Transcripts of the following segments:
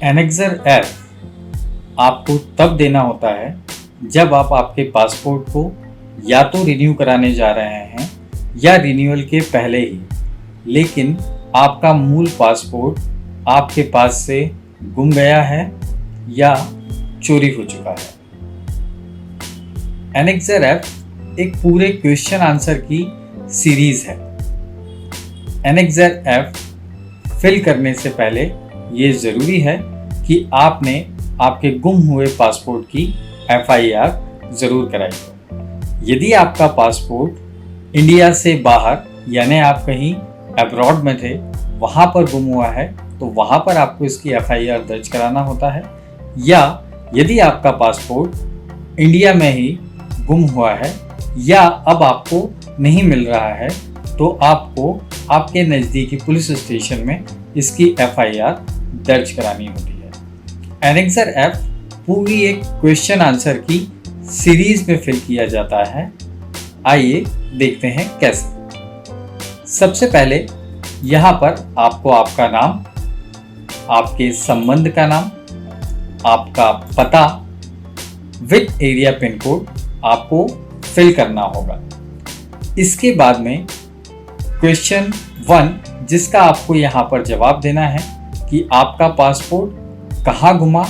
Annexure F आपको तब देना होता है जब आप आपके पासपोर्ट को या तो रिन्यू कराने जा रहे हैं या रिन्यूअल के पहले ही, लेकिन आपका मूल पासपोर्ट आपके पास से गुम गया है या चोरी हो चुका है। एनेक्सर एफ एक पूरे क्वेश्चन आंसर की सीरीज है। एनेक्सर एफ फिल करने से पहले ये ज़रूरी है कि आपने आपके गुम हुए पासपोर्ट की FIR ज़रूर कराई हो। यदि आपका पासपोर्ट इंडिया से बाहर यानी आप कहीं अब्रॉड में थे, वहाँ पर गुम हुआ है, तो वहाँ पर आपको इसकी FIR दर्ज कराना होता है। या यदि आपका पासपोर्ट इंडिया में ही गुम हुआ है या अब आपको नहीं मिल रहा है, तो आपको आपके नज़दीकी पुलिस स्टेशन में इसकी FIR दर्ज करानी होती है। एनेक्सर एफ पूरी एक क्वेश्चन आंसर की सीरीज में फिल किया जाता है। आइए देखते हैं कैसे। सबसे पहले यहाँ पर आपको आपका नाम, आपके संबंध का नाम, आपका पता विद एरिया पिन कोड आपको फिल करना होगा। इसके बाद में क्वेश्चन 1 जिसका आपको यहाँ पर जवाब देना है कि आपका पासपोर्ट कहाँ गुमा,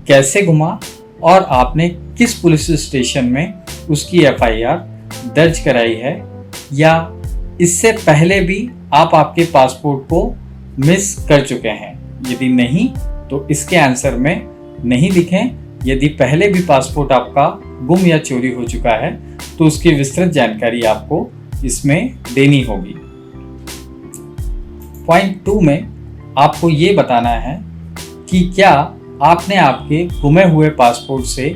कैसे गुमा और आपने किस पुलिस स्टेशन में उसकी FIR दर्ज कराई है, या इससे पहले भी आप आपके पासपोर्ट को मिस कर चुके हैं। यदि नहीं तो इसके आंसर में नहीं लिखें। यदि पहले भी पासपोर्ट आपका गुम या चोरी हो चुका है तो उसकी विस्तृत जानकारी आपको इसमें देनी होगी। पॉइंट 2 में आपको ये बताना है कि क्या आपने आपके गुमे हुए पासपोर्ट से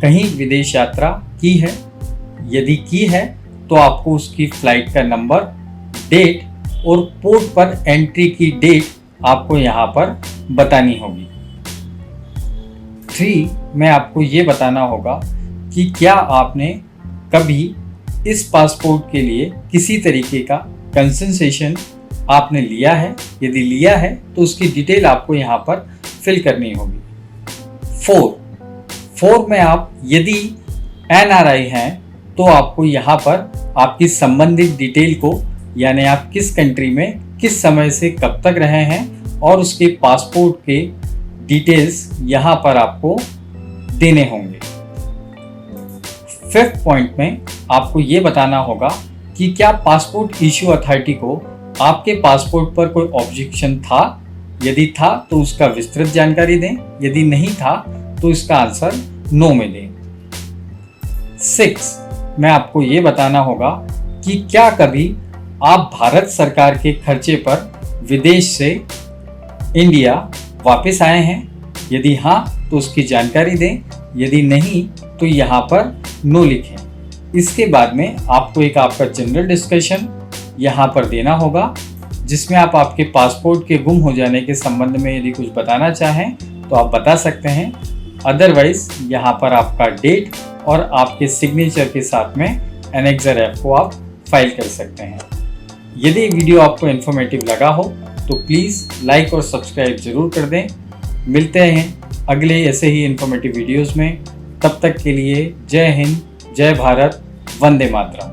कहीं विदेश यात्रा की है। यदि की है तो आपको उसकी फ्लाइट का नंबर, डेट और पोर्ट पर एंट्री की डेट आपको यहाँ पर बतानी होगी। 3 में आपको ये बताना होगा कि क्या आपने कभी इस पासपोर्ट के लिए किसी तरीके का कंसेशन आपने लिया है। यदि लिया है तो उसकी डिटेल आपको यहाँ पर फिल करनी होगी। 4 में आप यदि NRI हैं तो आपको यहाँ पर आपकी संबंधित डिटेल को, यानी आप किस कंट्री में किस समय से कब तक रहे हैं और उसके पासपोर्ट के डिटेल्स यहाँ पर आपको देने होंगे। 5th पॉइंट में आपको ये बताना होगा कि क्या पासपोर्ट इश्यू अथॉरिटी को आपके पासपोर्ट पर कोई ऑब्जेक्शन था। यदि था तो उसका विस्तृत जानकारी दें, यदि नहीं था तो इसका आंसर नो में दें। 6 में आपको ये बताना होगा कि क्या कभी आप भारत सरकार के खर्चे पर विदेश से इंडिया वापस आए हैं। यदि हाँ तो उसकी जानकारी दें, यदि नहीं तो यहाँ पर नो लिखें। इसके बाद में आपको एक आपका जनरल डिस्कशन यहाँ पर देना होगा, जिसमें आप आपके पासपोर्ट के गुम हो जाने के संबंध में यदि कुछ बताना चाहें तो आप बता सकते हैं। अदरवाइज यहाँ पर आपका डेट और आपके सिग्नेचर के साथ में एनेक्सर एफ को आप फाइल कर सकते हैं। यदि वीडियो आपको इन्फॉर्मेटिव लगा हो तो प्लीज़ लाइक और सब्सक्राइब जरूर कर दें। मिलते हैं अगले ऐसे ही इन्फॉर्मेटिव वीडियोज़ में। तब तक के लिए जय हिंद, जय भारत, वंदे मातरम।